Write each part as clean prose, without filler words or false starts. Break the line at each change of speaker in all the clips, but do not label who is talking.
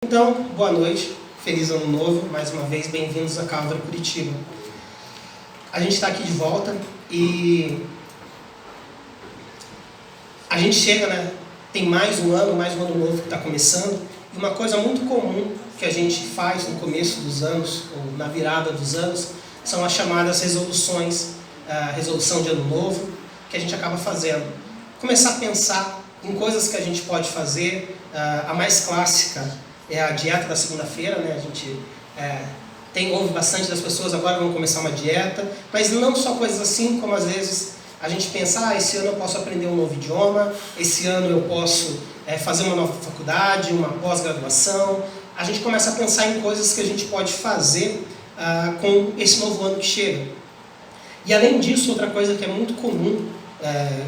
Então, boa noite, feliz ano novo, mais uma vez, bem-vindos a Calvary Curitiba. A gente está aqui de volta e a gente chega, né? Tem mais um ano novo que está começando, e uma coisa muito comum que a gente faz no começo dos anos, ou na virada dos anos, são as chamadas resoluções, resolução de ano novo, que a gente acaba fazendo. Começar a pensar em coisas que a gente pode fazer, a mais clássica é a dieta da segunda-feira, né? A gente ouve bastante das pessoas, agora vão começar uma dieta, mas não só coisas assim, como às vezes a gente pensa, esse ano eu posso aprender um novo idioma, esse ano eu posso fazer uma nova faculdade, uma pós-graduação. A gente começa a pensar em coisas que a gente pode fazer com esse novo ano que chega. E além disso, outra coisa que é muito comum,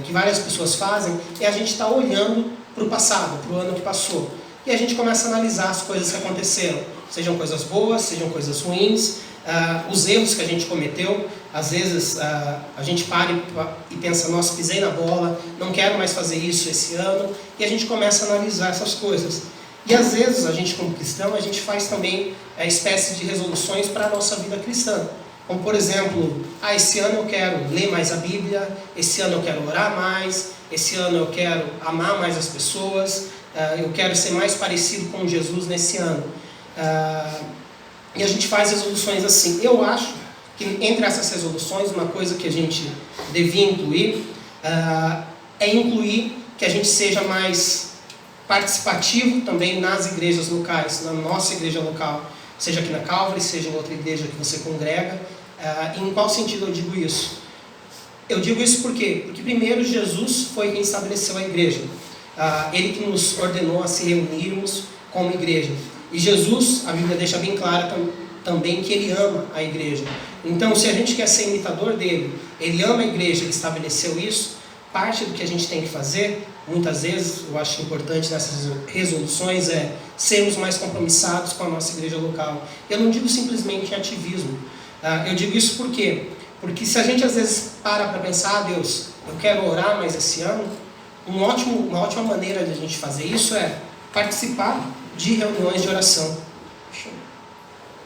que várias pessoas fazem, é a gente estar olhando para o passado, para o ano que passou. E a gente começa a analisar as coisas que aconteceram, sejam coisas boas, sejam coisas ruins, os erros que a gente cometeu. Às vezes a gente para e pensa, nossa, pisei na bola, não quero mais fazer isso esse ano, e a gente começa a analisar essas coisas. E às vezes a gente, como cristão, a gente faz também espécie de resoluções para a nossa vida cristã. Como por exemplo, esse ano eu quero ler mais a Bíblia, esse ano eu quero orar mais, esse ano eu quero amar mais as pessoas, eu quero ser mais parecido com Jesus nesse ano. E a gente faz resoluções assim. Eu acho que entre essas resoluções, uma coisa que a gente devia incluir, é incluir que a gente seja mais participativo também nas igrejas locais, na nossa igreja local, seja aqui na Calvary, seja em outra igreja que você congrega. Em qual sentido eu digo isso? Eu digo isso por quê? Porque primeiro Jesus foi quem estabeleceu a igreja. Ele que nos ordenou a se reunirmos como igreja. E Jesus, a Bíblia deixa bem clara também que Ele ama a igreja. Então, se a gente quer ser imitador dele, Ele ama a igreja, Ele estabeleceu isso, parte do que a gente tem que fazer, muitas vezes, eu acho importante nessas resoluções, é sermos mais compromissados com a nossa igreja local. Eu não digo simplesmente em ativismo. Eu digo isso por quê? Porque se a gente às vezes para pensar, Deus, eu quero orar mais esse ano, uma ótima maneira de a gente fazer isso é participar de reuniões de oração. Deixa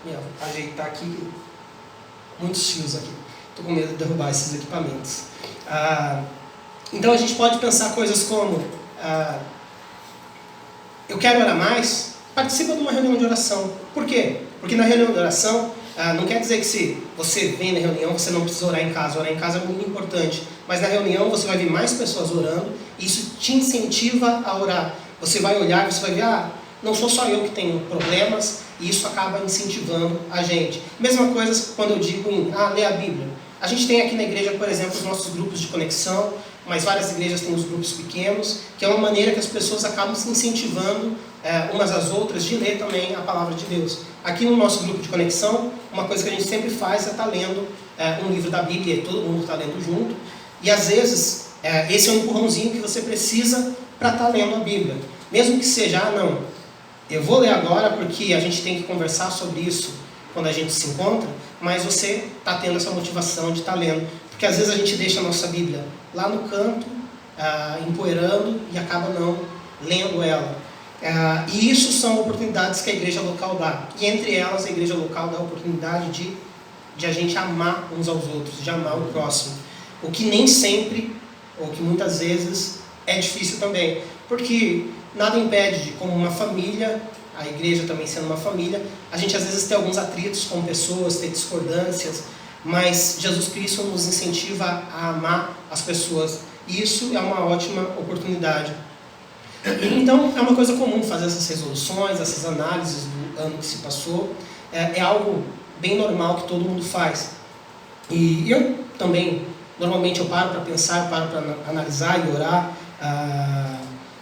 eu ajeitar aqui, muitos fios aqui. Estou com medo de derrubar esses equipamentos. Então a gente pode pensar coisas como, eu quero orar mais, participa de uma reunião de oração. Por quê? Porque na reunião de oração, não quer dizer que se você vem na reunião, você não precisa orar em casa. Orar em casa é muito importante. Mas na reunião você vai ver mais pessoas orando, e isso te incentiva a orar. Você vai olhar e você vai ver, não sou só eu que tenho problemas, e isso acaba incentivando a gente. Mesma coisa quando eu digo em ler a Bíblia. A gente tem aqui na igreja, por exemplo, os nossos grupos de conexão, mas várias igrejas têm os grupos pequenos, que é uma maneira que as pessoas acabam se incentivando umas às outras de ler também a palavra de Deus. Aqui no nosso grupo de conexão, uma coisa que a gente sempre faz é estar lendo um livro da Bíblia, e todo mundo está lendo junto, e às vezes esse é um empurrãozinho que você precisa para estar lendo a Bíblia. Mesmo que seja, não, eu vou ler agora porque a gente tem que conversar sobre isso quando a gente se encontra, mas você está tendo essa motivação de estar lendo. Porque às vezes a gente deixa a nossa Bíblia lá no canto, empoeirando, e acaba não lendo ela. E isso são oportunidades que a igreja local dá. E entre elas, a igreja local dá a oportunidade de a gente amar uns aos outros, de amar o próximo. O que nem sempre, ou que muitas vezes, é difícil também. Porque nada impede de, como uma família, a igreja também sendo uma família, a gente às vezes ter alguns atritos com pessoas, ter discordâncias, mas Jesus Cristo nos incentiva a amar as pessoas. E isso é uma ótima oportunidade. Então, é uma coisa comum fazer essas resoluções, essas análises do ano que se passou. É algo bem normal que todo mundo faz. E eu também, normalmente eu paro para pensar, eu paro para analisar e orar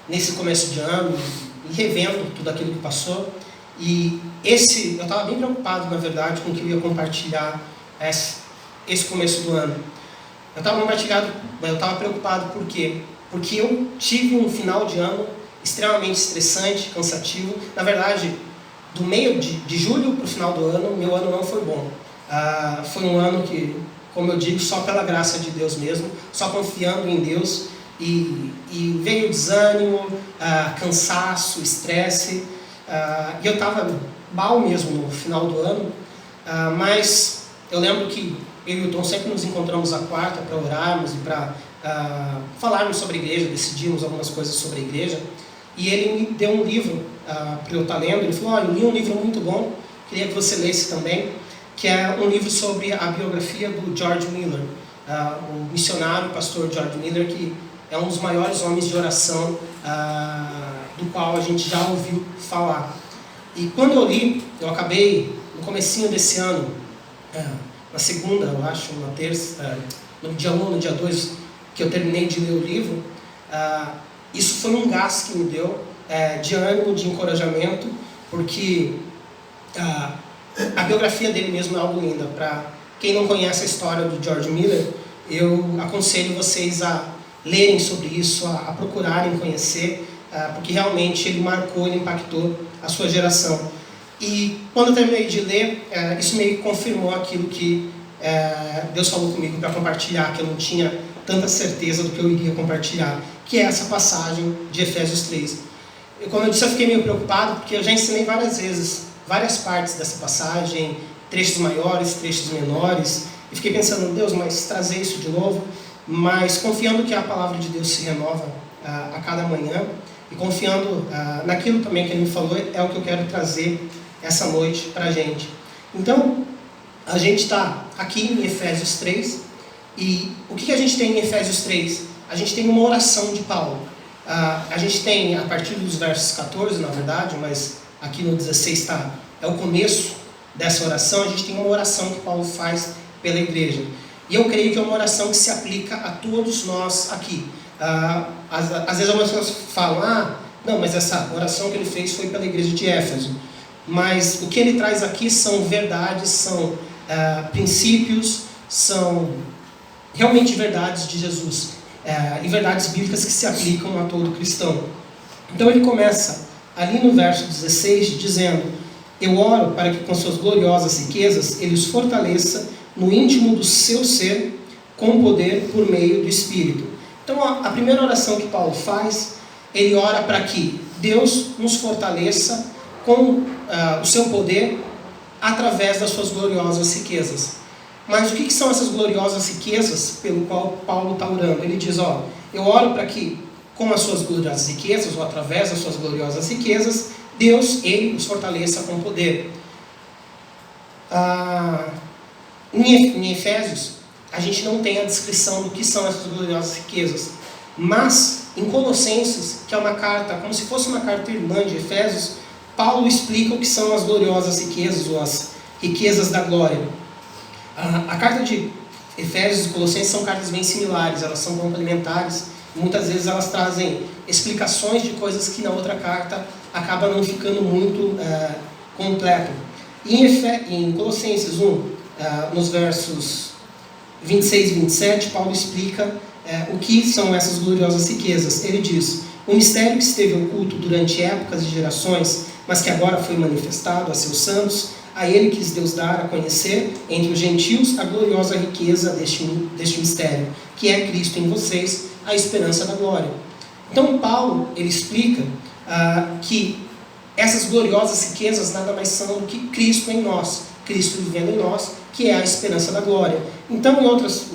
nesse começo de ano, e revendo tudo aquilo que passou. E eu estava bem preocupado, na verdade, com o que eu ia compartilhar esse começo do ano. Eu estava preocupado por quê? Porque eu tive um final de ano extremamente estressante, cansativo. Na verdade, do meio de julho para o final do ano, meu ano não foi bom. Foi um ano que, como eu digo, só pela graça de Deus mesmo, só confiando em Deus, e veio desânimo, cansaço, estresse. e eu estava mal mesmo no final do ano, mas eu lembro que eu e o Tom sempre nos encontramos à quarta para orarmos e para falarmos sobre a igreja, decidimos algumas coisas sobre a igreja, e ele me deu um livro para eu estar lendo. Ele falou: olha, eu li um livro muito bom, queria que você lesse também, que é um livro sobre a biografia do George Miller, o missionário, o pastor George Miller, que é um dos maiores homens de oração do qual a gente já ouviu falar. E quando eu li, eu acabei no comecinho desse ano, na segunda, eu acho, na terça, no dia 1, no dia 2, que eu terminei de ler o livro, isso foi um gás que me deu de ânimo, de encorajamento, porque a biografia dele mesmo é algo linda. Para quem não conhece a história do George Miller, eu aconselho vocês a lerem sobre isso, a procurarem conhecer, porque realmente ele marcou, ele impactou a sua geração. E quando eu terminei de ler, isso meio que confirmou aquilo que Deus falou comigo para compartilhar, que eu não tinha tanta certeza do que eu iria compartilhar, que é essa passagem de Efésios 3. E como eu disse, eu fiquei meio preocupado, porque eu já ensinei várias vezes, várias partes dessa passagem, trechos maiores, trechos menores, e fiquei pensando: Deus, mas trazer isso de novo? Mas confiando que a palavra de Deus se renova a cada manhã, e confiando naquilo também que Ele me falou, é o que eu quero trazer essa noite para a gente. Então, a gente está aqui em Efésios 3, e o que a gente tem em Efésios 3? A gente tem uma oração de Paulo. A gente tem, a partir dos versos 14, na verdade, mas aqui no 16 é o começo dessa oração. A gente tem uma oração que Paulo faz pela igreja. E eu creio que é uma oração que se aplica a todos nós aqui. Às vezes algumas pessoas falam: não, mas essa oração que ele fez foi pela igreja de Éfeso. Mas o que ele traz aqui são verdades, são princípios, são realmente verdades de Jesus, e verdades bíblicas que se aplicam a todo cristão. Então ele começa ali no verso 16 dizendo: eu oro para que com suas gloriosas riquezas ele os fortaleça no íntimo do seu ser com poder por meio do Espírito. Então a primeira oração que Paulo faz, ele ora para que Deus nos fortaleça com o seu poder através das suas gloriosas riquezas. Mas o que são essas gloriosas riquezas pelo qual Paulo está orando? Ele diz: eu oro para que com as suas gloriosas riquezas, ou através das suas gloriosas riquezas, Deus, Ele os fortaleça com poder. Em Efésios, a gente não tem a descrição do que são essas gloriosas riquezas. Mas, em Colossenses, que é uma carta, como se fosse uma carta irmã de Efésios, Paulo explica o que são as gloriosas riquezas, ou as riquezas da glória. A carta de Efésios e Colossenses são cartas bem similares, elas são complementares. Muitas vezes elas trazem explicações de coisas que na outra carta acaba não ficando muito completo. Em Colossenses 1, nos versos 26 e 27, Paulo explica o que são essas gloriosas riquezas. Ele diz: o mistério que esteve oculto durante épocas e gerações, mas que agora foi manifestado a seus santos, a ele quis Deus dar a conhecer entre os gentios a gloriosa riqueza deste mistério, que é Cristo em vocês, a esperança da glória. Então Paulo, ele explica que essas gloriosas riquezas nada mais são do que Cristo em nós, Cristo vivendo em nós, que é a esperança da glória. Então, em outras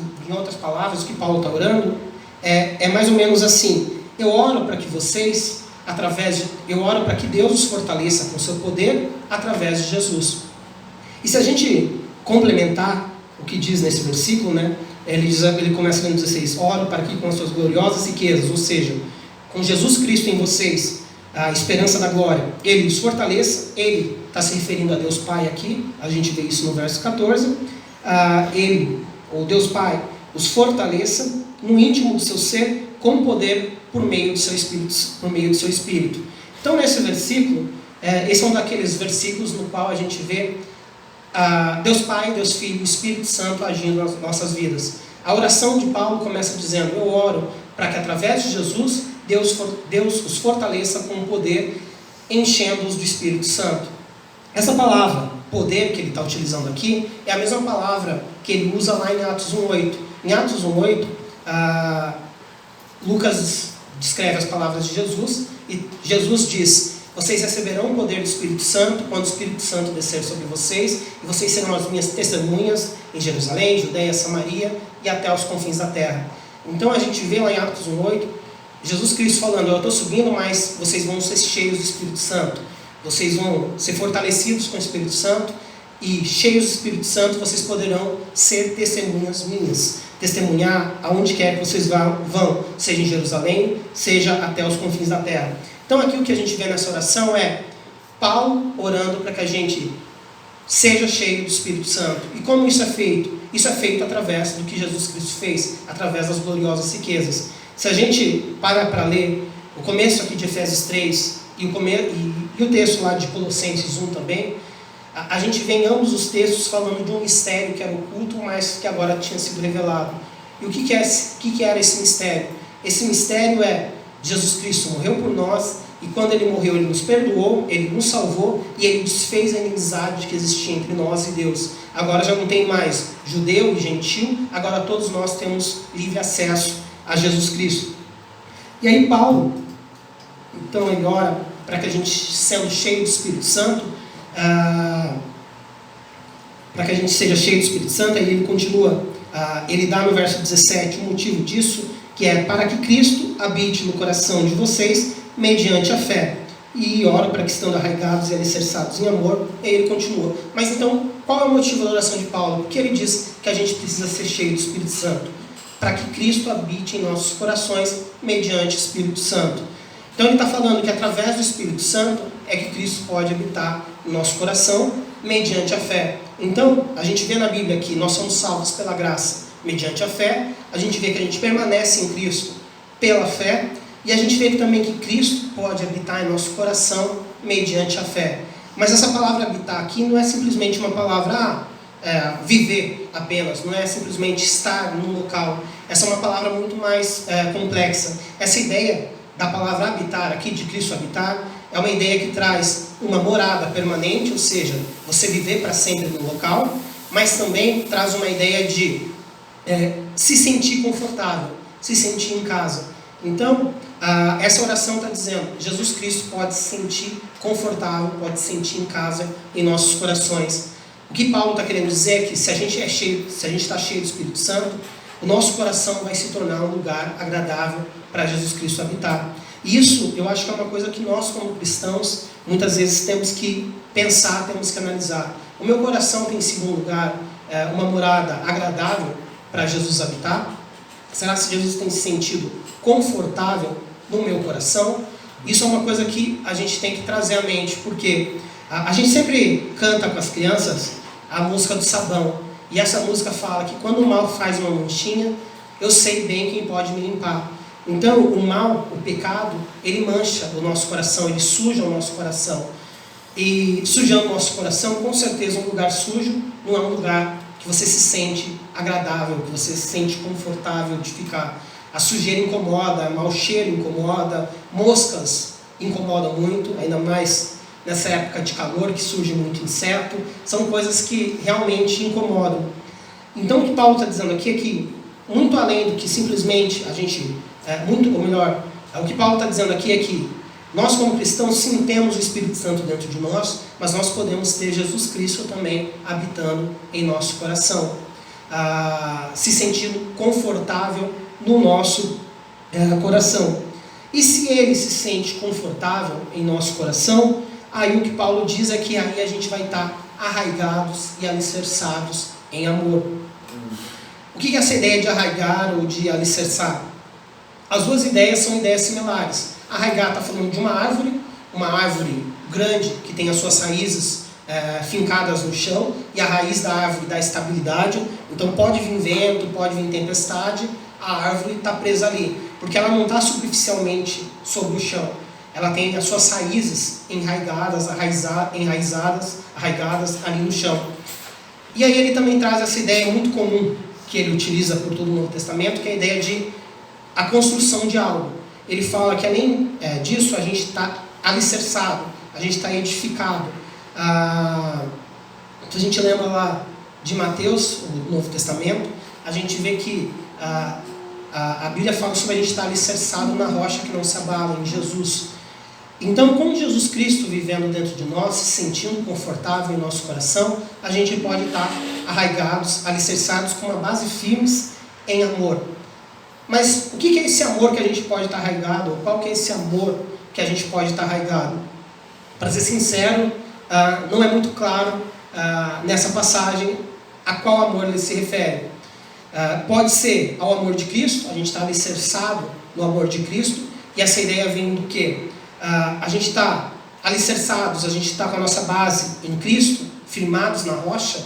palavras, o que Paulo está orando é mais ou menos assim: eu oro para que vocês, eu oro para que Deus os fortaleça com o seu poder através de Jesus. E se a gente complementar o que diz nesse versículo, ele começa no 16: oro para que com as suas gloriosas riquezas, ou seja, com Jesus Cristo em vocês, a esperança da glória, Ele os fortaleça. Ele está se referindo a Deus Pai aqui, a gente vê isso no verso 14. Ele, ou Deus Pai, os fortaleça no íntimo do seu ser com poder por meio do seu Espírito. Então, nesse versículo, esse é um daqueles versículos no qual a gente vê Deus Pai, Deus Filho e Espírito Santo agindo nas nossas vidas. A oração de Paulo começa dizendo: eu oro para que através de Jesus, Deus os fortaleça com o poder, enchendo-os do Espírito Santo. Essa palavra, poder, que ele está utilizando aqui, é a mesma palavra que ele usa lá em Atos 1:8. Em Atos 1:8, Lucas descreve as palavras de Jesus, e Jesus diz vocês receberão o poder do Espírito Santo, quando o Espírito Santo descer sobre vocês, e vocês serão as minhas testemunhas em Jerusalém, Judeia, Samaria e até os confins da terra. Então a gente vê lá em Atos 1:8, Jesus Cristo falando, eu estou subindo, mas vocês vão ser cheios do Espírito Santo. Vocês vão ser fortalecidos com o Espírito Santo, e cheios do Espírito Santo, vocês poderão ser testemunhas minhas. Testemunhar aonde quer que vocês vão, seja em Jerusalém, seja até os confins da terra. Então aqui o que a gente vê nessa oração é Paulo orando para que a gente seja cheio do Espírito Santo. E como isso é feito? Isso é feito através do que Jesus Cristo fez, através das gloriosas riquezas. Se a gente para para ler o começo aqui de Efésios 3 e o texto lá de Colossenses 1 também, a gente vê em ambos os textos falando de um mistério que era oculto, mas que agora tinha sido revelado. E o que era esse mistério? Esse mistério é Jesus Cristo morreu por nós, e quando Ele morreu, Ele nos perdoou, Ele nos salvou, e Ele desfez a inimizade que existia entre nós e Deus. Agora já não tem mais judeu e gentil, agora todos nós temos livre acesso a Jesus Cristo. E aí Paulo, então ele ora para que a gente, sendo cheio do Espírito Santo, para que a gente seja cheio do Espírito Santo, aí ele continua, ele dá no verso 17 o motivo disso, que é para que Cristo habite no coração de vocês mediante a fé, e ora para que estando arraigados e alicerçados em amor. E ele continua. Mas então, qual é o motivo da oração de Paulo? Porque ele diz que a gente precisa ser cheio do Espírito Santo, para que Cristo habite em nossos corações mediante o Espírito Santo. Então ele está falando que através do Espírito Santo é que Cristo pode habitar no nosso coração mediante a fé. Então, a gente vê na Bíblia que nós somos salvos pela graça mediante a fé, a gente vê que a gente permanece em Cristo pela fé, e a gente vê também que Cristo pode habitar em nosso coração mediante a fé. Mas essa palavra habitar aqui não é simplesmente uma palavra viver apenas, não é simplesmente estar num local. Essa é uma palavra muito mais complexa. Essa ideia da palavra habitar aqui, de Cristo habitar, é uma ideia que traz uma morada permanente, ou seja, você viver para sempre no local, mas também traz uma ideia de se sentir confortável, se sentir em casa. Então, essa oração está dizendo, Jesus Cristo pode se sentir confortável, pode se sentir em casa em nossos corações. O que Paulo está querendo dizer é que se a gente está cheio do Espírito Santo, o nosso coração vai se tornar um lugar agradável para Jesus Cristo habitar. E isso, eu acho que é uma coisa que nós, como cristãos, muitas vezes temos que pensar, temos que analisar. O meu coração tem sido um lugar, uma morada agradável para Jesus habitar? Será que Jesus tem se sentido confortável no meu coração? Isso é uma coisa que a gente tem que trazer à mente, porque a gente sempre canta com as crianças a música do sabão. E essa música fala que quando o mal faz uma manchinha, eu sei bem quem pode me limpar. Então o mal, o pecado, ele mancha o nosso coração, ele suja o nosso coração. E sujando o nosso coração, com certeza um lugar sujo não é um lugar que você se sente agradável, que você se sente confortável de ficar. A sujeira incomoda, mau cheiro incomoda, moscas incomodam muito, ainda mais nessa época de calor que surge muito inseto, são coisas que realmente incomodam. Então o que Paulo está dizendo aqui é que, muito além do que simplesmente a gente, o que Paulo está dizendo aqui é que nós como cristãos sim temos o Espírito Santo dentro de nós, mas nós podemos ter Jesus Cristo também habitando em nosso coração, se sentindo confortável no nosso coração. E se ele se sente confortável em nosso coração, aí o que Paulo diz é que aí a gente vai estar arraigados e alicerçados em amor. O que é essa ideia de arraigar ou de alicerçar? As duas ideias são ideias similares. Arraigar está falando de uma árvore grande que tem as suas raízes fincadas no chão, e a raiz da árvore dá estabilidade. Então pode vir vento, pode vir tempestade, a árvore está presa ali, porque ela não está superficialmente sobre o chão. Ela tem as suas raízes arraigadas ali no chão. E aí ele também traz essa ideia muito comum, que ele utiliza por todo o Novo Testamento, que é a ideia de a construção de algo. Ele fala que além disso, a gente está alicerçado, a gente está edificado. Se a gente lembra lá de Mateus, o Novo Testamento, a gente vê que a Bíblia fala sobre a gente estar alicerçado na rocha que não se abala, em Jesus. Então, com Jesus Cristo vivendo dentro de nós, se sentindo confortável em nosso coração, a gente pode estar arraigados, alicerçados com uma base firmes em amor. Mas o que é esse amor que a gente pode estar arraigado? Ou qual que é esse amor que a gente pode estar arraigado? Para ser sincero, não é muito claro nessa passagem a qual amor ele se refere. Pode ser ao amor de Cristo, a gente está alicerçado no amor de Cristo, e essa ideia vem do quê? A gente está alicerçados, a gente está com a nossa base em Cristo, firmados na rocha,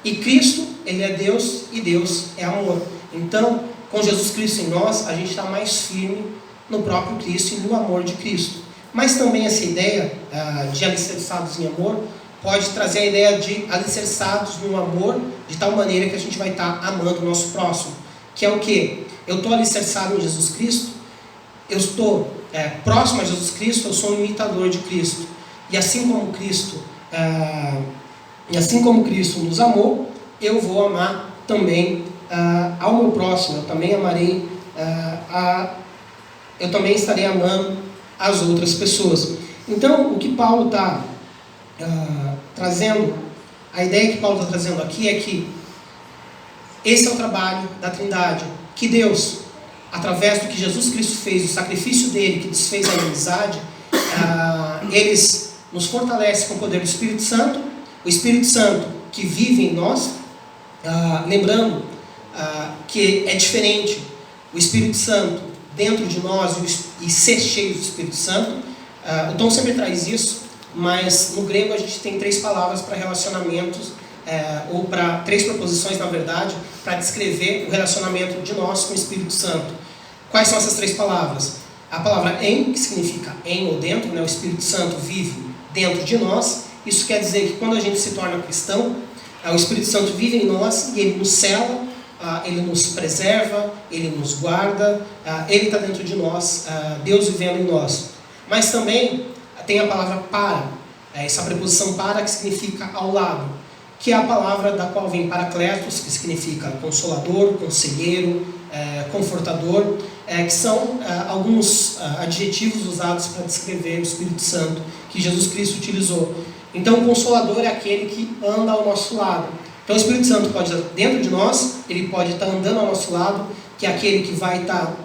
e Cristo, ele é Deus e Deus é amor. Então, com Jesus Cristo em nós, a gente está mais firme no próprio Cristo e no amor de Cristo. Mas também essa ideia de alicerçados em amor pode trazer a ideia de alicerçados no amor, de tal maneira que a gente vai estar amando o nosso próximo. Que é o quê? Eu estou alicerçado em Jesus Cristo, eu estou próximo a Jesus Cristo, eu sou um imitador de Cristo. E assim como Cristo nos amou, eu vou amar também ao meu próximo, eu também amarei, eu também estarei amando as outras pessoas. Então, o que Paulo está trazendo, a ideia que Paulo está trazendo aqui é que esse é o trabalho da Trindade, que Deus, através do que Jesus Cristo fez, o sacrifício dele, que desfez a inimizade, eles nos fortalecem com o poder do Espírito Santo, o Espírito Santo que vive em nós, lembrando que é diferente o Espírito Santo dentro de nós e ser cheio do Espírito Santo. O Tom sempre traz isso, mas no grego a gente tem 3 palavras para relacionamentos, ou para 3 proposições, na verdade, para descrever o relacionamento de nós com o Espírito Santo. Quais são essas 3 palavras? A palavra em, que significa em ou dentro, né? O Espírito Santo vive dentro de nós. Isso quer dizer que quando a gente se torna cristão, o Espírito Santo vive em nós e ele nos cela, ele nos preserva, ele nos guarda, ele está dentro de nós, Deus vivendo em nós. Mas também tem a palavra para, essa preposição para, que significa ao lado, que é a palavra da qual vem Paracletos, que significa consolador, conselheiro, confortador, que são alguns adjetivos usados para descrever o Espírito Santo que Jesus Cristo utilizou. Então, o Consolador é aquele que anda ao nosso lado. Então, o Espírito Santo pode estar dentro de nós, ele pode estar andando ao nosso lado, que é aquele que vai estar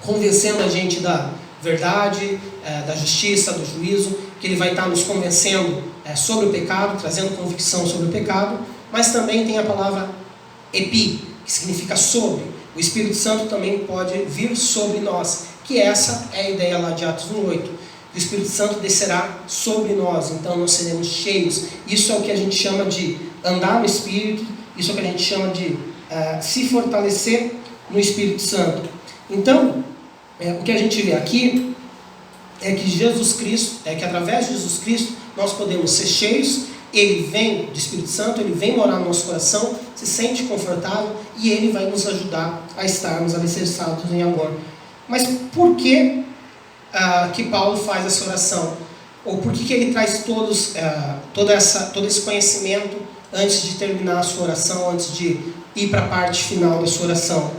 convencendo a gente da verdade, da justiça, do juízo, que ele vai estar nos convencendo sobre o pecado, trazendo convicção sobre o pecado. Mas também tem a palavra epi, que significa sobre. O Espírito Santo também pode vir sobre nós, que essa é a ideia lá de Atos 1:8. O Espírito Santo descerá sobre nós, então nós seremos cheios. Isso é o que a gente chama de andar no Espírito, isso é o que a gente chama de se fortalecer no Espírito Santo. Então, o que a gente vê aqui é que Jesus Cristo, que através de Jesus Cristo nós podemos ser cheios. Ele vem do Espírito Santo, ele vem morar no nosso coração, se sente confortável e ele vai nos ajudar a estarmos alicerçados em amor. Mas por que que Paulo faz essa oração? Ou por que ele traz todo esse conhecimento antes de terminar a sua oração, antes de ir para a parte final da sua oração?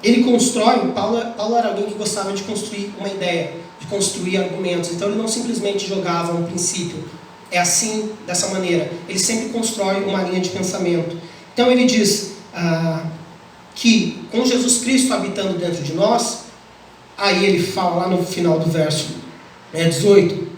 Ele constrói, Paulo era alguém que gostava de construir uma ideia, de construir argumentos. Então ele não simplesmente jogava um princípio, é assim, dessa maneira. Ele sempre constrói uma linha de pensamento. Então ele diz que com Jesus Cristo habitando dentro de nós, aí ele fala lá no final do verso 18,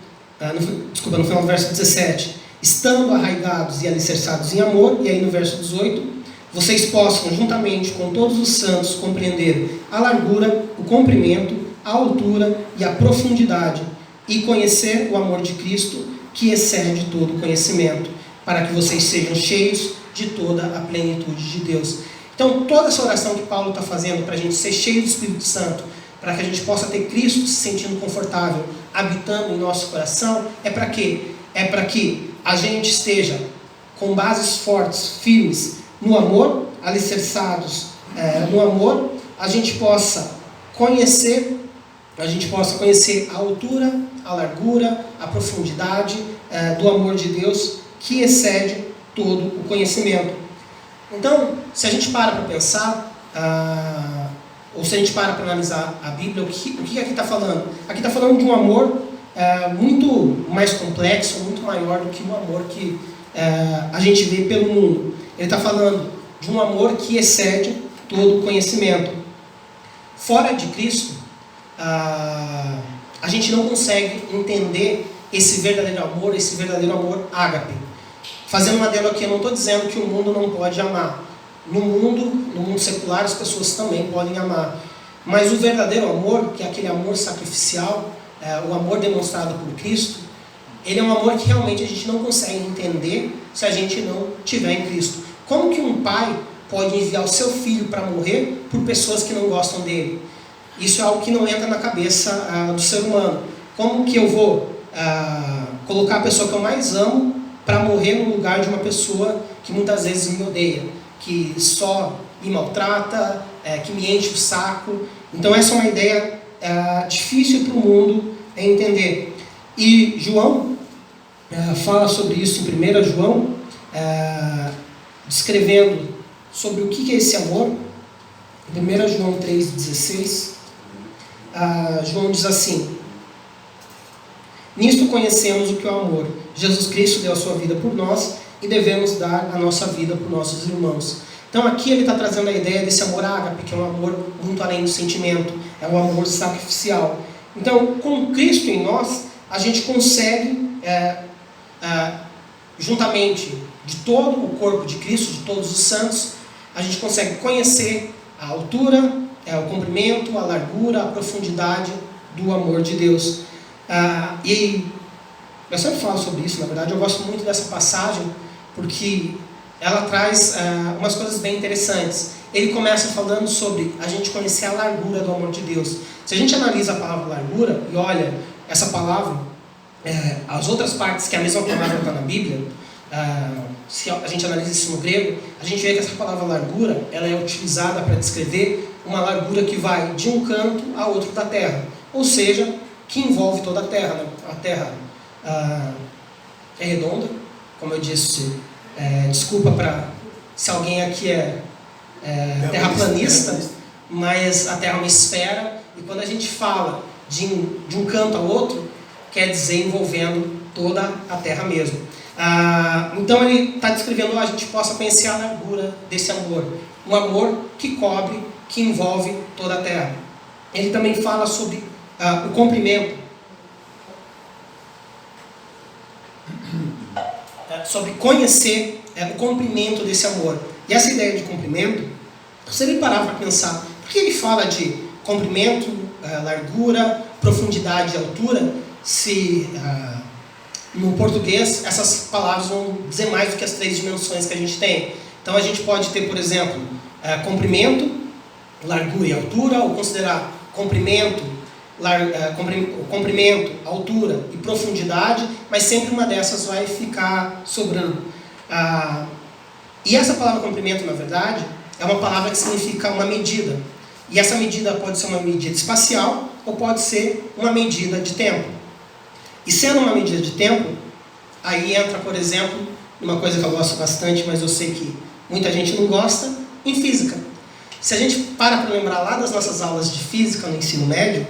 no final do verso 17, estando arraigados e alicerçados em amor, e aí no verso 18, vocês possam, juntamente com todos os santos, compreender a largura, o comprimento, a altura e a profundidade, e conhecer o amor de Cristo, que excede todo o conhecimento, para que vocês sejam cheios de toda a plenitude de Deus. Então, toda essa oração que Paulo está fazendo para a gente ser cheio do Espírito Santo, para que a gente possa ter Cristo se sentindo confortável, habitando em nosso coração, é para quê? É para que a gente esteja com bases fortes, firmes, no amor, alicerçados no amor, a gente possa conhecer a altura, a largura, a profundidade do amor de Deus, que excede todo o conhecimento. Então, se a gente para pensar, ou se a gente para analisar a Bíblia, o que aqui está falando? Aqui está falando de um amor muito mais complexo, muito maior do que o amor que a gente vê pelo mundo. Ele está falando de um amor que excede todo o conhecimento. Fora de Cristo, a gente não consegue entender esse verdadeiro amor ágape. Fazendo uma adendo aqui, eu não estou dizendo que o mundo não pode amar. No mundo secular, as pessoas também podem amar. Mas o verdadeiro amor, que é aquele amor sacrificial, o amor demonstrado por Cristo, ele é um amor que realmente a gente não consegue entender se a gente não tiver em Cristo. Como que um pai pode enviar o seu filho para morrer por pessoas que não gostam dele? Isso é algo que não entra na cabeça do ser humano. Como que eu vou colocar a pessoa que eu mais amo para morrer no lugar de uma pessoa que muitas vezes me odeia, que só me maltrata, que me enche o saco? Então essa é uma ideia difícil para o mundo entender. E João fala sobre isso em 1 João, descrevendo sobre o que é esse amor. Em 1 João 3,16, João diz assim: nisto conhecemos o que é o amor. Jesus Cristo deu a sua vida por nós e devemos dar a nossa vida por nossos irmãos. Então aqui ele está trazendo a ideia desse amor ágape, que é um amor muito além do sentimento, é um amor sacrificial. Então, com Cristo em nós, a gente consegue, juntamente de todo o corpo de Cristo, de todos os santos, a gente consegue conhecer a altura, o comprimento, a largura, a profundidade do amor de Deus. E eu sempre falo sobre isso, na verdade, eu gosto muito dessa passagem, porque ela traz umas coisas bem interessantes. Ele começa falando sobre a gente conhecer a largura do amor de Deus. Se a gente analisa a palavra largura e olha essa palavra, as outras partes que a mesma palavra está na Bíblia, se a gente analisa isso no grego, a gente vê que essa palavra largura ela é utilizada para descrever uma largura que vai de um canto a outro da terra, ou seja, que envolve toda a terra. Né? A terra é redonda, como eu disse. Desculpa se alguém aqui é terraplanista, mas a Terra é uma esfera, e quando a gente fala de um canto ao outro, quer dizer envolvendo toda a Terra mesmo. Então ele está descrevendo a gente possa conhecer a largura desse amor, um amor que cobre, que envolve toda a Terra. Ele também fala sobre o comprimento, sobre conhecer o comprimento desse amor. E essa ideia de comprimento, você nem parar para pensar, por que ele fala de comprimento, largura, profundidade e altura, se no português essas palavras vão dizer mais do que as 3 dimensões que a gente tem. Então a gente pode ter, por exemplo, comprimento, largura e altura, ou considerar comprimento, altura e profundidade, mas sempre uma dessas vai ficar sobrando. E essa palavra comprimento, na verdade, é uma palavra que significa uma medida. E essa medida pode ser uma medida espacial ou pode ser uma medida de tempo. E sendo uma medida de tempo, aí entra, por exemplo, uma coisa que eu gosto bastante, mas eu sei que muita gente não gosta, em física. Se a gente para lembrar lá das nossas aulas de física no ensino médio,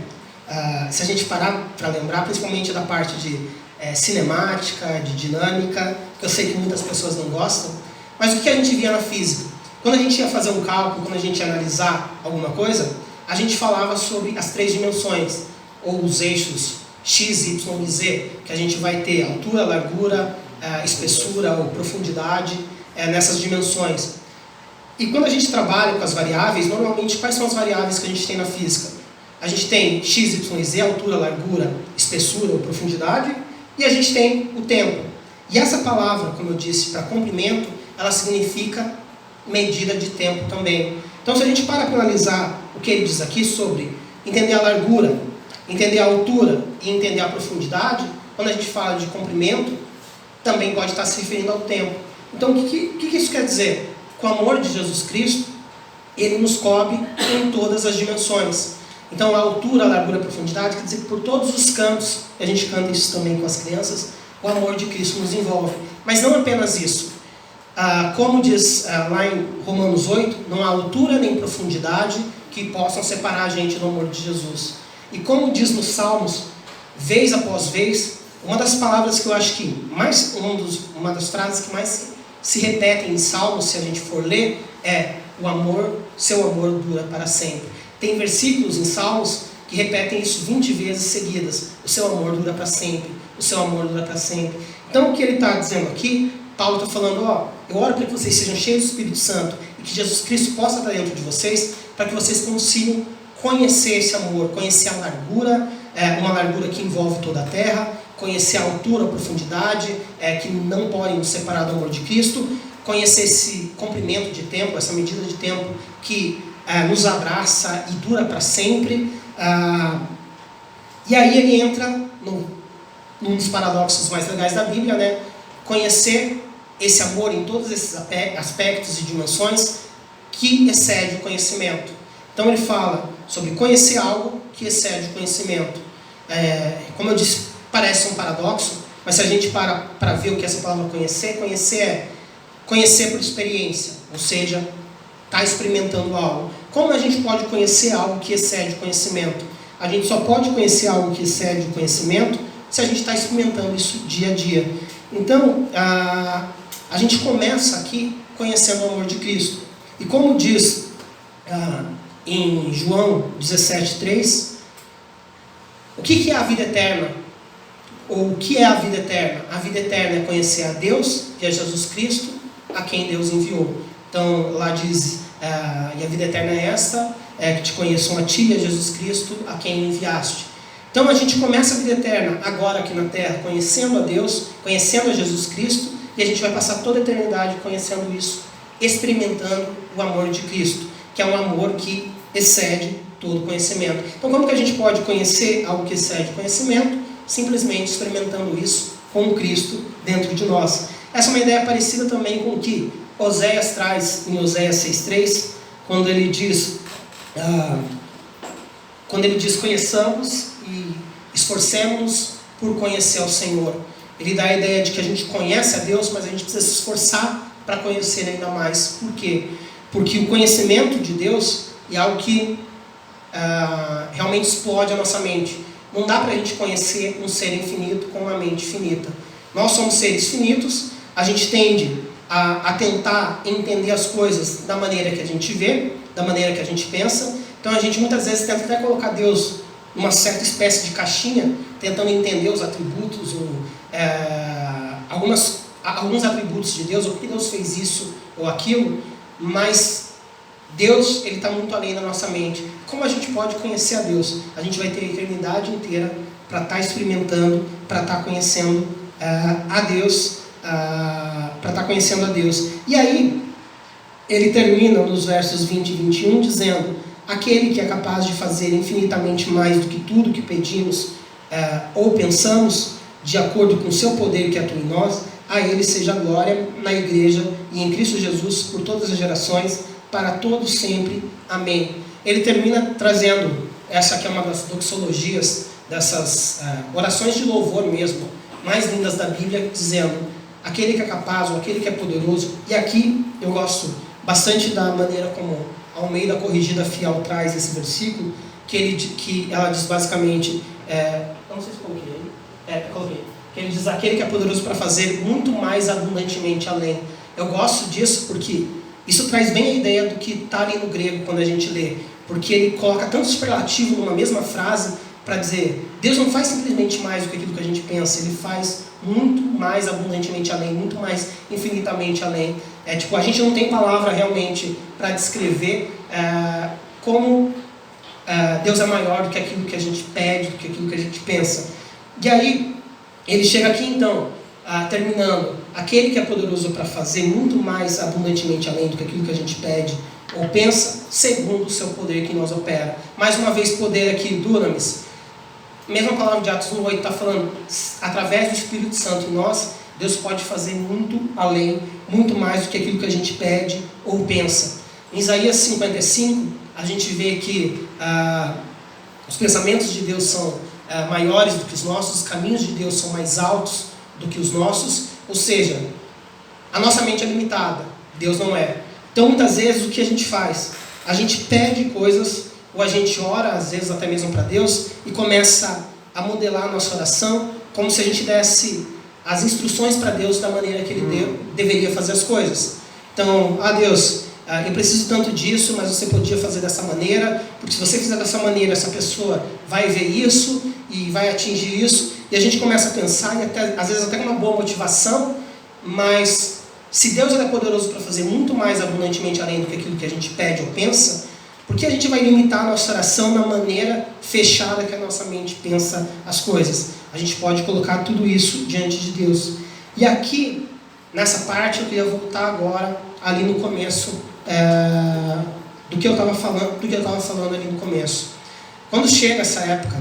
se a gente parar para lembrar, principalmente da parte de cinemática, de dinâmica, que eu sei que muitas pessoas não gostam, mas o que a gente via na física? Quando a gente ia fazer um cálculo, quando a gente ia analisar alguma coisa, a gente falava sobre as 3 dimensões, ou os eixos x, y e z, que a gente vai ter altura, largura, espessura ou profundidade nessas dimensões. E quando a gente trabalha com as variáveis, normalmente quais são as variáveis que a gente tem na física? A gente tem x, y e z, altura, largura, espessura ou profundidade, e a gente tem o tempo. E essa palavra, como eu disse, para comprimento, ela significa medida de tempo também. Então, se a gente para analisar o que ele diz aqui sobre entender a largura, entender a altura e entender a profundidade, quando a gente fala de comprimento, também pode estar se referindo ao tempo. Então, o que isso quer dizer? Com o amor de Jesus Cristo, ele nos cobre em todas as dimensões. Então, a altura, a largura, a profundidade, quer dizer que por todos os cantos, a gente canta isso também com as crianças, o amor de Cristo nos envolve. Mas não apenas isso. Como diz lá em Romanos 8, não há altura nem profundidade que possam separar a gente do amor de Jesus. E como diz nos Salmos, vez após vez. Uma das palavras que eu acho que uma das frases que mais se repetem em Salmos, se a gente for ler, é: o amor, seu amor dura para sempre. Tem versículos em Salmos que repetem isso 20 vezes seguidas: o seu amor dura para sempre, o seu amor dura para sempre. Então o que ele está dizendo aqui, Paulo está falando: eu oro para que vocês sejam cheios do Espírito Santo e que Jesus Cristo possa estar dentro de vocês, para que vocês consigam conhecer esse amor, conhecer a largura, uma largura que envolve toda a terra, conhecer a altura, a profundidade, que não podem nos separar do amor de Cristo, conhecer esse comprimento de tempo, essa medida de tempo que nos abraça e dura para sempre. E aí ele entra num dos paradoxos mais legais da Bíblia, né? Conhecer esse amor em todos esses aspectos e dimensões que excede o conhecimento. Então ele fala sobre conhecer algo que excede o conhecimento. Como eu disse, parece um paradoxo, mas se a gente para ver o que essa palavra conhecer é conhecer por experiência, ou seja, está experimentando algo. Como a gente pode conhecer algo que excede o conhecimento? A gente só pode conhecer algo que excede o conhecimento se a gente está experimentando isso dia a dia. Então, a gente começa aqui conhecendo o amor de Cristo. E como diz em João 17,3, o que é a vida eterna? Ou o que é a vida eterna? A vida eterna é conhecer a Deus e a Jesus Cristo, a quem Deus enviou. Então, lá diz, e a vida eterna é esta, que te conheçam a ti e a Jesus Cristo, a quem enviaste. Então, a gente começa a vida eterna agora aqui na terra, conhecendo a Deus, conhecendo a Jesus Cristo, e a gente vai passar toda a eternidade conhecendo isso, experimentando o amor de Cristo, que é um amor que excede todo conhecimento. Então, como que a gente pode conhecer algo que excede conhecimento? Simplesmente experimentando isso com Cristo dentro de nós. Essa é uma ideia parecida também com o que Oséias traz em Oséias 6,3, quando ele diz conheçamos e esforcemos-nos por conhecer ao Senhor. Ele dá a ideia de que a gente conhece a Deus, mas a gente precisa se esforçar para conhecer ainda mais. Por quê? Porque o conhecimento de Deus é algo que realmente explode a nossa mente. Não dá para a gente conhecer um ser infinito com uma mente finita. Nós somos seres finitos, a gente tende a tentar entender as coisas da maneira que a gente vê, da maneira que a gente pensa. Então a gente muitas vezes tenta até colocar Deus numa certa espécie de caixinha, tentando entender os atributos, ou alguns atributos de Deus, ou por que Deus fez isso ou aquilo, mas Deus, ele está muito além da nossa mente. Como a gente pode conhecer a Deus? A gente vai ter a eternidade inteira para estar experimentando, para estar conhecendo a Deus, para estar conhecendo a Deus. E aí, ele termina nos versos 20 e 21 dizendo: aquele que é capaz de fazer infinitamente mais do que tudo que pedimos ou pensamos, de acordo com o seu poder que atua em nós, a ele seja a glória na igreja e em Cristo Jesus por todas as gerações, para todos sempre. Amém. Ele termina trazendo, essa aqui é uma das doxologias, dessas orações de louvor mesmo, mais lindas da Bíblia, dizendo: aquele que é capaz, ou aquele que é poderoso. E aqui eu gosto bastante da maneira como a Almeida Corrigida Fiel traz esse versículo, que ela diz basicamente, não sei se coloquei, que ele diz: aquele que é poderoso para fazer muito mais abundantemente além. Eu gosto disso porque isso traz bem a ideia do que está ali no grego quando a gente lê, porque ele coloca tanto superlativo numa mesma frase para dizer: Deus não faz simplesmente mais do que aquilo que a gente pensa, ele faz muito mais abundantemente além, muito mais infinitamente além. A gente não tem palavra realmente para descrever como Deus é maior do que aquilo que a gente pede, do que aquilo que a gente pensa. E aí, ele chega aqui então, terminando: aquele que é poderoso para fazer muito mais abundantemente além do que aquilo que a gente pede ou pensa, segundo o seu poder que em nós opera. Mais uma vez, poder aqui, dunamis. Mesma palavra de Atos 1,8 está falando, através do Espírito Santo em nós, Deus pode fazer muito além, muito mais do que aquilo que a gente pede ou pensa. Em Isaías 55, a gente vê que os pensamentos de Deus são maiores do que os nossos, os caminhos de Deus são mais altos do que os nossos, ou seja, a nossa mente é limitada, Deus não é. Então muitas vezes o que a gente faz? A gente pede coisas, ou a gente ora, às vezes até mesmo para Deus, e começa a modelar a nossa oração como se a gente desse as instruções para Deus da maneira que Ele deveria fazer as coisas. Então, Deus, eu preciso tanto disso, mas você podia fazer dessa maneira, porque se você fizer dessa maneira, essa pessoa vai ver isso e vai atingir isso. E a gente começa a pensar, e até, às vezes até com uma boa motivação, mas se Deus é poderoso para fazer muito mais abundantemente além do que aquilo que a gente pede ou pensa, por que a gente vai limitar a nossa oração na maneira fechada que a nossa mente pensa as coisas? A gente pode colocar tudo isso diante de Deus. E aqui, nessa parte, eu queria voltar agora ali no começo do que eu estava falando ali no começo. Quando chega essa época,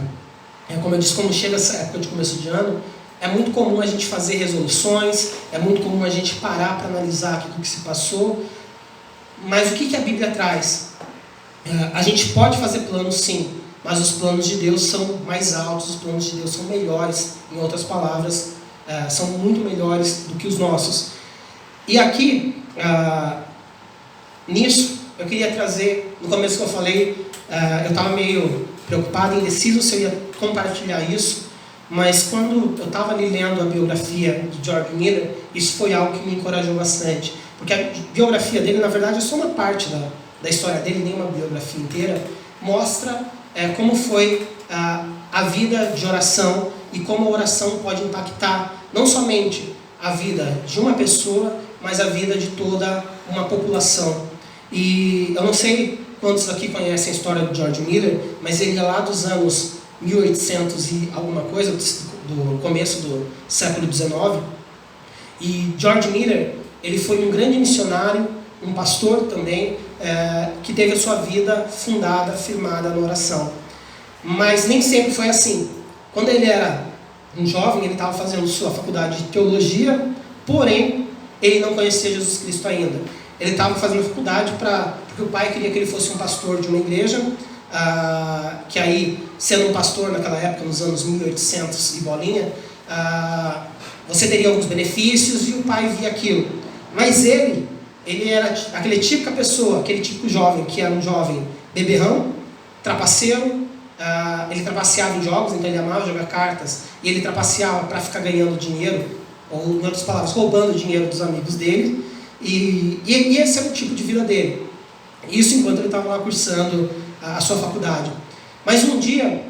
como eu disse, quando chega essa época de começo de ano, é muito comum a gente fazer resoluções, é muito comum a gente parar para analisar aquilo que se passou. Mas o que a Bíblia traz? A gente pode fazer planos, sim, mas os planos de Deus são mais altos, os planos de Deus são melhores, em outras palavras, são muito melhores do que os nossos. E aqui, nisso, eu queria trazer, no começo que eu falei, eu estava meio preocupado, indeciso se eu ia compartilhar isso, mas quando eu estava ali lendo a biografia de George Miller, isso foi algo que me encorajou bastante, porque a biografia dele, na verdade, é só uma parte da história dele, nem uma biografia inteira, mostra como foi a vida de oração e como a oração pode impactar não somente a vida de uma pessoa, mas a vida de toda uma população. E eu não sei quantos aqui conhecem a história de George Miller, mas ele é lá dos anos 1800 e alguma coisa, do começo do século XIX. E George Miller, ele foi um grande missionário, um pastor também, que teve a sua vida fundada, firmada na oração. Mas nem sempre foi assim. Quando ele era um jovem, ele estava fazendo sua faculdade de teologia, porém, ele não conhecia Jesus Cristo ainda. Ele estava fazendo faculdade porque o pai queria que ele fosse um pastor de uma igreja, que aí, sendo um pastor naquela época, nos anos 1800 e bolinha, você teria alguns benefícios, e o pai via aquilo. Mas ele era aquele típica pessoa, aquele típico jovem, que era um jovem beberrão, trapaceiro. Ele trapaceava em jogos, então ele amava jogar cartas, e ele trapaceava para ficar ganhando dinheiro, ou em outras palavras, roubando dinheiro dos amigos dele, e esse era o tipo de vida dele. Isso enquanto ele estava lá cursando a sua faculdade. Mas um dia,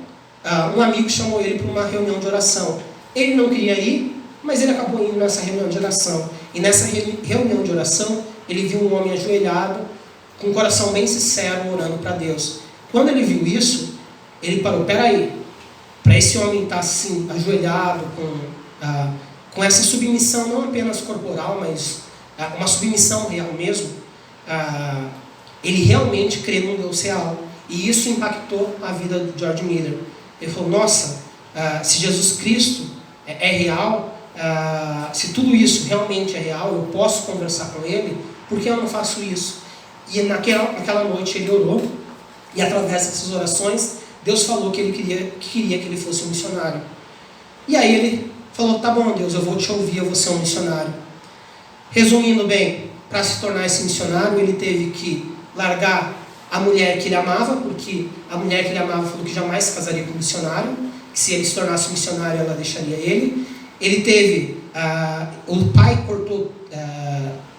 um amigo chamou ele para uma reunião de oração. Ele não queria ir, mas ele acabou indo nessa reunião de oração. E nessa reunião de oração, ele viu um homem ajoelhado, com um coração bem sincero, orando para Deus. Quando ele viu isso, ele parou, peraí, para esse homem estar assim, ajoelhado, com essa submissão não apenas corporal, mas uma submissão real mesmo, ele realmente crê num Deus real. E isso impactou a vida de George Miller. Ele falou, nossa, se Jesus Cristo é real, se tudo isso realmente é real, eu posso conversar com Ele, por que eu não faço isso? E naquela noite ele orou, e através dessas orações, Deus falou que ele queria que ele fosse um missionário. E aí ele falou, tá bom Deus, eu vou te ouvir, eu vou ser um missionário. Resumindo bem, para se tornar esse missionário, ele teve que largar a mulher que ele amava, porque a mulher que ele amava falou que jamais se casaria com um missionário, que se ele se tornasse um missionário, ela deixaria ele. Ele teve, o pai cortou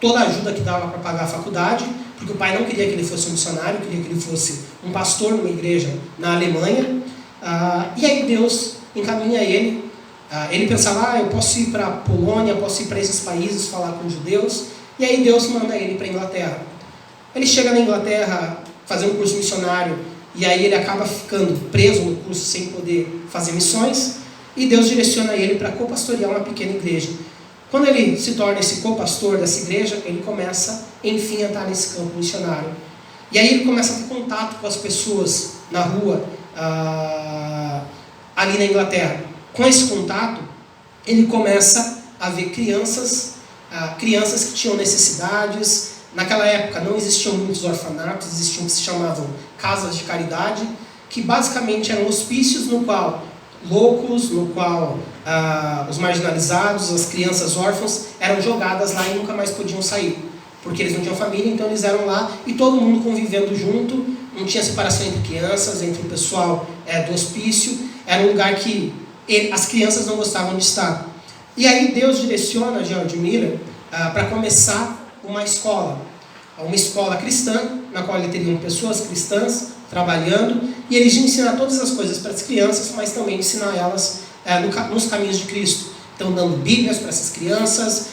toda a ajuda que dava para pagar a faculdade, porque o pai não queria que ele fosse um missionário, queria que ele fosse um pastor numa igreja na Alemanha. E aí Deus encaminha ele. Ele pensava, eu posso ir para a Polônia, posso ir para esses países falar com judeus. E aí Deus manda ele para a Inglaterra. Ele chega na Inglaterra, fazer um curso missionário, e aí ele acaba ficando preso no curso sem poder fazer missões. E Deus direciona ele para co-pastorear uma pequena igreja. Quando ele se torna esse co-pastor dessa igreja, ele começa, enfim, a estar nesse campo missionário. E aí ele começa a ter contato com as pessoas na rua, ali na Inglaterra. Com esse contato, ele começa a ver crianças que tinham necessidades. Naquela época não existiam muitos orfanatos, existiam o que se chamavam casas de caridade, que basicamente eram hospícios no qual loucos, no qual os marginalizados, as crianças órfãs eram jogadas lá e nunca mais podiam sair, porque eles não tinham família, então eles eram lá e todo mundo convivendo junto, não tinha separação entre crianças, entre o pessoal do hospício. Era um lugar que as crianças não gostavam de estar. E aí Deus direciona George Miller para começar uma escola cristã, na qual ele teriam pessoas cristãs trabalhando, e ele ia ensinar todas as coisas para as crianças, mas também ensinar elas nos caminhos de Cristo. Então, dando Bíblias para essas crianças,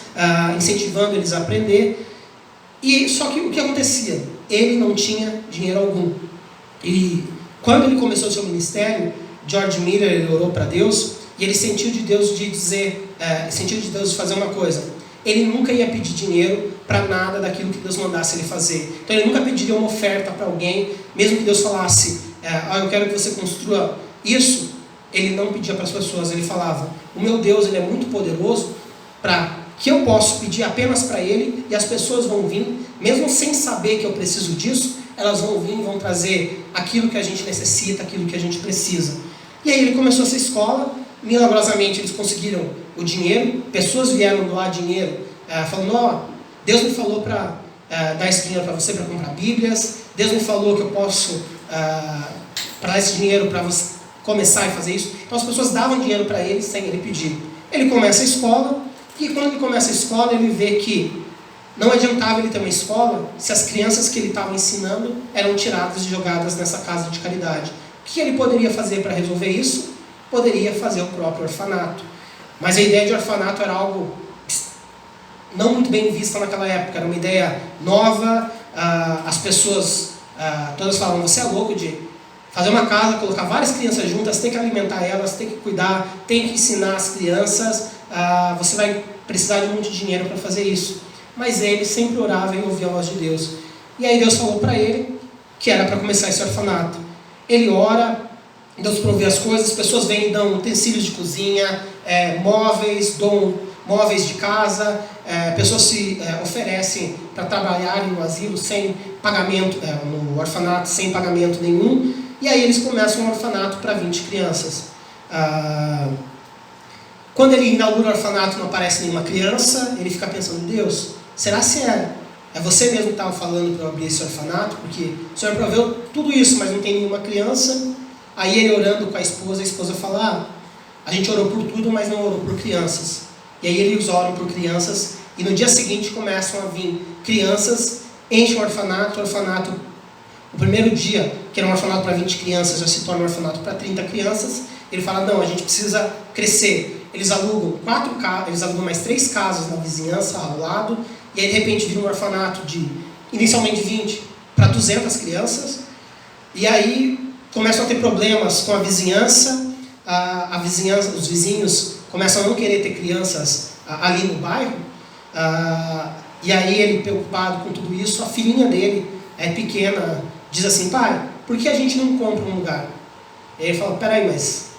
incentivando eles a aprender. E só que o que acontecia? Ele não tinha dinheiro algum. E quando ele começou o seu ministério, George Miller, ele orou para Deus, e ele sentiu de Deus de fazer uma coisa. Ele nunca ia pedir dinheiro para nada daquilo que Deus mandasse ele fazer. Então ele nunca pediria uma oferta para alguém, mesmo que Deus falasse, eu quero que você construa isso. Ele não pedia para as pessoas, ele falava, o meu Deus, ele é muito poderoso para que eu posso pedir apenas para ele, e as pessoas vão vir, mesmo sem saber que eu preciso disso, elas vão vir e vão trazer aquilo que a gente necessita, aquilo que a gente precisa. E aí ele começou essa escola, milagrosamente eles conseguiram o dinheiro, pessoas vieram doar dinheiro, falando, Deus me falou para dar esse dinheiro para você para comprar Bíblias, Deus me falou que eu posso para dar esse dinheiro para você começar a fazer isso. Então as pessoas davam dinheiro para ele sem ele pedir. Ele começa a escola, e quando ele começa a escola, ele vê que não adiantava ele ter uma escola se as crianças que ele estava ensinando eram tiradas e jogadas nessa casa de caridade. O que ele poderia fazer para resolver isso? Poderia fazer o próprio orfanato. Mas a ideia de orfanato era algo não muito bem vista naquela época. Era uma ideia nova, as pessoas todas falavam, você é louco de fazer uma casa, colocar várias crianças juntas, tem que alimentar elas, tem que cuidar, tem que ensinar as crianças, você vai precisar de muito dinheiro para fazer isso. Mas ele sempre orava e ouvia a voz de Deus. E aí Deus falou para ele que era para começar esse orfanato. Ele ora, Deus provê as coisas, as pessoas vêm e dão utensílios de cozinha, móveis, dão móveis de casa, pessoas se oferecem para trabalharem no asilo sem pagamento, no orfanato sem pagamento nenhum. E aí eles começam um orfanato para 20 crianças. Quando ele inaugura o orfanato, não aparece nenhuma criança, ele fica pensando, Deus, será se é você mesmo que estava falando para eu abrir esse orfanato? Porque o Senhor proveu tudo isso, mas não tem nenhuma criança. Aí ele orando com a esposa fala, a gente orou por tudo, mas não orou por crianças. E aí eles oram por crianças, e no dia seguinte começam a vir crianças, enchem o orfanato, o primeiro dia, que era um orfanato para 20 crianças, já se torna um orfanato para 30 crianças. Ele fala, não, a gente precisa crescer. Eles alugam mais 3 casas na vizinhança, ao lado, e aí de repente vira um orfanato de, inicialmente 20 para 200 crianças, e aí começam a ter problemas com a vizinhança, os vizinhos começam a não querer ter crianças ali no bairro, e aí ele, preocupado com tudo isso, a filhinha dele, pequena, diz assim, pai, por que a gente não compra um lugar? E ele fala, peraí, mas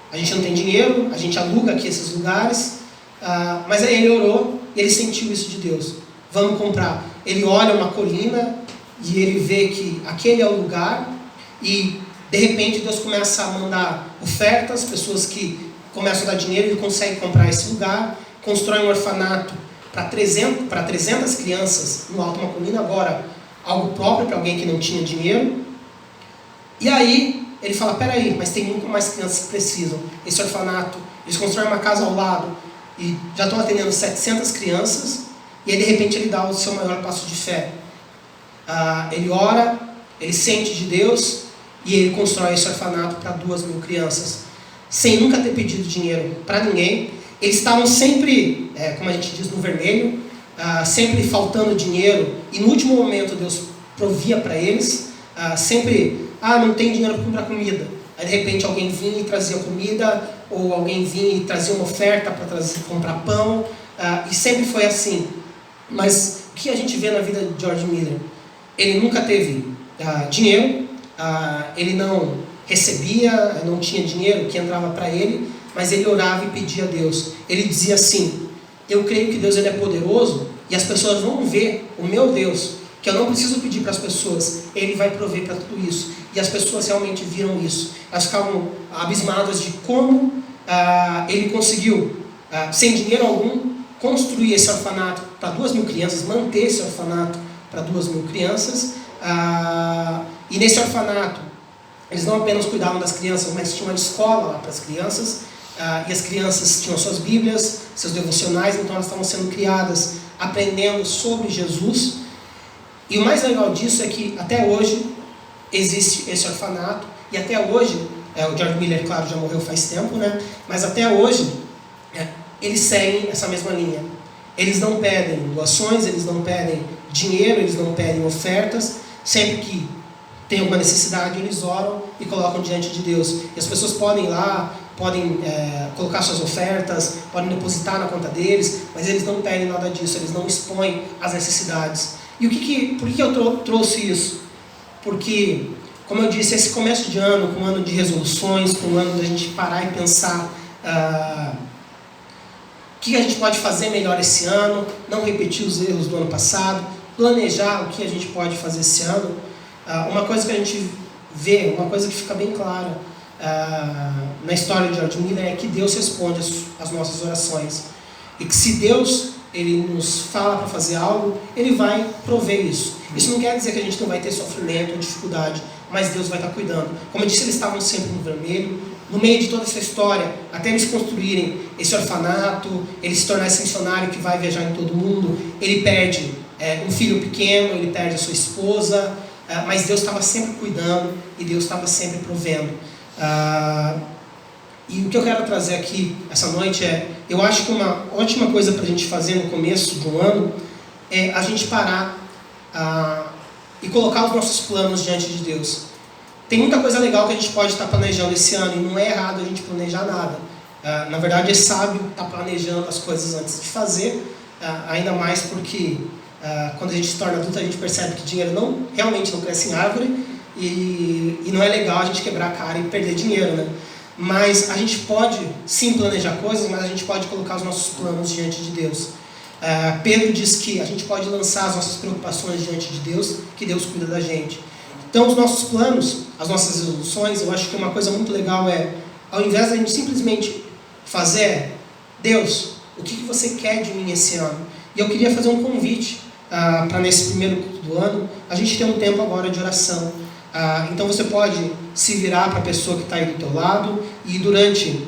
a gente não tem dinheiro, a gente aluga aqui esses lugares, mas aí ele orou e ele sentiu isso de Deus, vamos comprar. Ele olha uma colina e ele vê que aquele é o lugar, e de repente Deus começa a mandar ofertas, pessoas que começam a dar dinheiro, ele consegue comprar esse lugar, constrói um orfanato para 300 crianças no alto de uma colina, agora algo próprio para alguém que não tinha dinheiro. E aí ele fala, peraí, mas tem muito mais crianças que precisam. Esse orfanato, eles constroem uma casa ao lado e já estão atendendo 700 crianças, e aí de repente ele dá o seu maior passo de fé. Ele ora, ele sente de Deus, e ele constrói esse orfanato para 2.000 crianças, sem nunca ter pedido dinheiro para ninguém. Eles estavam sempre, como a gente diz, no vermelho, sempre faltando dinheiro, e no último momento Deus provia para eles, sempre, não tem dinheiro para comprar comida. Aí de repente alguém vinha e trazia comida, ou alguém vinha e trazia uma oferta para comprar pão, e sempre foi assim. Mas o que a gente vê na vida de George Miller? Ele nunca teve dinheiro, ele não recebia, não tinha dinheiro que entrava para ele, mas ele orava e pedia a Deus. Ele dizia assim, eu creio que Deus ele é poderoso, e as pessoas vão ver o meu Deus, que eu não preciso pedir para as pessoas, ele vai prover para tudo isso. E as pessoas realmente viram isso. Elas ficavam abismadas de como ele conseguiu, sem dinheiro algum, construir esse orfanato para 2.000 crianças, manter esse orfanato para 2.000 crianças. E nesse orfanato, eles não apenas cuidavam das crianças, mas tinha uma escola lá para as crianças. e as crianças tinham suas bíblias, seus devocionais, então elas estavam sendo criadas, aprendendo sobre Jesus. E o mais legal disso é que até hoje existe esse orfanato, e até hoje, o George Miller, claro, já morreu faz tempo, né? Mas até hoje, eles seguem essa mesma linha. Eles não pedem doações, eles não pedem dinheiro, eles não pedem ofertas. Sempre que tem alguma necessidade, eles oram e colocam diante de Deus. E as pessoas podem ir lá, podem colocar suas ofertas, podem depositar na conta deles, mas eles não pedem nada disso, eles não expõem as necessidades. E por que eu trouxe isso? Porque, como eu disse, esse começo de ano, com um ano de resoluções, com um ano da gente parar e pensar o que a gente pode fazer melhor esse ano, não repetir os erros do ano passado, planejar o que a gente pode fazer esse ano. Uma coisa que a gente vê, uma coisa que fica bem clara na história de George Miller é que Deus responde às nossas orações. E que se Deus ele nos fala para fazer algo, Ele vai prover isso. Isso não quer dizer que a gente não vai ter sofrimento ou dificuldade, mas Deus vai estar cuidando. Como eu disse, eles estavam sempre no vermelho. No meio de toda essa história, até eles construírem esse orfanato, ele se tornar esse missionário que vai viajar em todo mundo, ele perde um filho pequeno, ele perde a sua esposa, mas Deus estava sempre cuidando e Deus estava sempre provendo. E o que eu quero trazer aqui essa noite eu acho que uma ótima coisa para a gente fazer no começo do ano é a gente parar e colocar os nossos planos diante de Deus. Tem muita coisa legal que a gente pode estar planejando esse ano e não é errado a gente planejar nada. Na verdade é sábio estar planejando as coisas antes de fazer, ainda mais porque quando a gente se torna adulto a gente percebe que dinheiro realmente não cresce em árvore e não é legal a gente quebrar a cara e perder dinheiro, né? Mas a gente pode sim planejar coisas, mas a gente pode colocar os nossos planos diante de Deus. Pedro diz que a gente pode lançar as nossas preocupações diante de Deus, que Deus cuida da gente. Então os nossos planos, as nossas resoluções, eu acho que uma coisa muito legal ao invés de a gente simplesmente fazer, Deus, o que você quer de mim esse ano? E eu queria fazer um convite para nesse primeiro culto do ano, a gente ter um tempo agora de oração. Então você pode se virar para a pessoa que está aí do teu lado e durante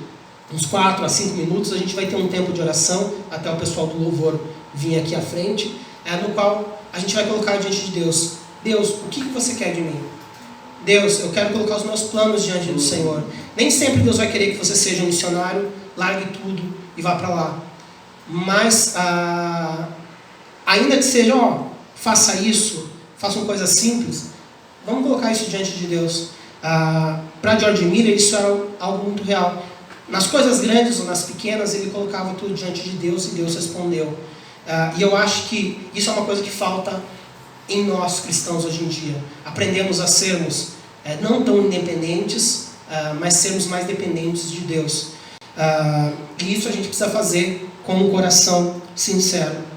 uns 4 a 5 minutos a gente vai ter um tempo de oração, até o pessoal do louvor vir aqui à frente, no qual a gente vai colocar diante de Deus. Deus, o que você quer de mim? Deus, eu quero colocar os meus planos diante do Senhor. Nem sempre Deus vai querer que você seja um missionário, largue tudo e vá para lá. Mas, ainda que seja, faça isso, faça uma coisa simples, vamos colocar isso diante de Deus. Para George Miller, isso era algo muito real. Nas coisas grandes ou nas pequenas, ele colocava tudo diante de Deus e Deus respondeu. E eu acho que isso é uma coisa que falta em nós cristãos hoje em dia. Aprendemos a sermos não tão independentes, mas sermos mais dependentes de Deus. E isso a gente precisa fazer com um coração sincero.